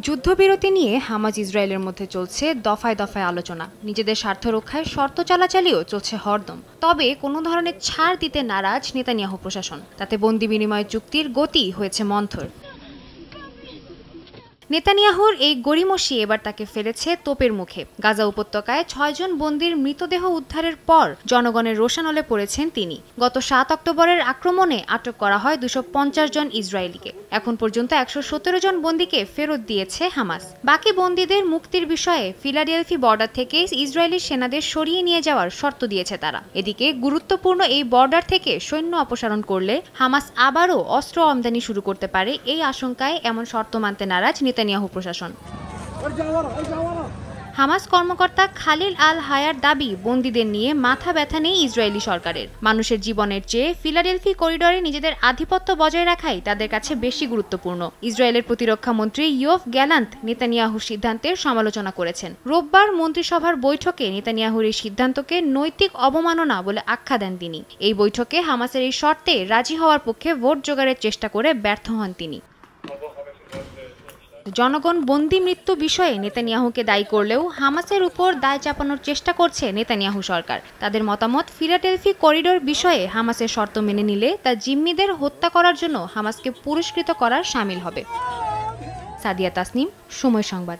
যুদ্ধবিরতি নিয়ে হামাস ইসরায়েলের মধ্যে চলছে দফায় দফায় আলোচনা। নিজেদের স্বার্থ রক্ষায় শর্ত চালাচালিও চলছে হরদম। তবে কোনো ধরনের ছাড় দিতে নারাজ নেতানিয়াহু প্রশাসন। তাতে বন্দি বিনিময় চুক্তির গতি হয়েছে মন্থর। নেতানিয়াহুর এই গড়িমসি এবার তাকে ফেলেছে তোপের মুখে। গাজা উপত্যকায় ৬ জন বন্দির মৃতদেহ উদ্ধারের পর জনগণের রোষানলে পড়েছেন তিনি। গত ৭ অক্টোবরের আক্রমণে আটক করা হয় ২৫০ জন ইসরায়েলিকে। এখন পর্যন্ত ১১৭ জন বন্দীকে ফেরত দিয়েছে হামাস। বাকি বন্দীদের মুক্তির বিষয়ে ফিলাডেলফি বর্ডার থেকে ইসরায়েলি সেনাদের সরিয়ে নিয়ে যাওয়ার শর্ত দিয়েছে তারা। এদিকে গুরুত্বপূর্ণ এই বর্ডার থেকে সৈন্য অপসারণ করলে হামাস আবারও অস্ত্র আমদানি শুরু করতে পারে, এই আশঙ্কায় এমন শর্ত মানতে নারাজ নেতানিয়াহু প্রশাসন। হামাস কর্মকর্তা খালিল আল হায়ার দাবি, বন্দীদের নিয়ে মাথা ব্যথা নেই ইসরায়েলি সরকারের। মানুষের জীবনের চেয়ে ফিলাডেলফি করিডোরে নিজেদের আধিপত্য বজায় রাখাই তাদের কাছে বেশি গুরুত্বপূর্ণ। ইসরায়েলের প্রতিরক্ষা মন্ত্রী ইয়োভ গ্যালান্ট নেতানিয়াহুর সিদ্ধান্তের সমালোচনা করেছেন। রোববার মন্ত্রিসভার বৈঠকে নেতানিয়াহুর এই সিদ্ধান্তকে নৈতিক অবমাননা বলে আখ্যা দেন তিনি। এই বৈঠকে হামাসের এই শর্তে রাজি হওয়ার পক্ষে ভোট জোগাড়ের চেষ্টা করে ব্যর্থ হন তিনি। জনগণ বন্দি মৃত্যু বিষয়ে নেতানিয়াহুকে দায়ী করলেও হামাসের উপর দায় চাপানোর চেষ্টা করছে নেতানিয়াহু সরকার। তাদের মতামত, ফিলাডেলফি করিডোর বিষয়ে হামাসের শর্ত মেনে নিলে তা জিম্মিদের হত্যা করার জন্য হামাসকে পুরস্কৃত করার শামিল হবে। সাদিয়া তাসনিম, সময় সংবাদ।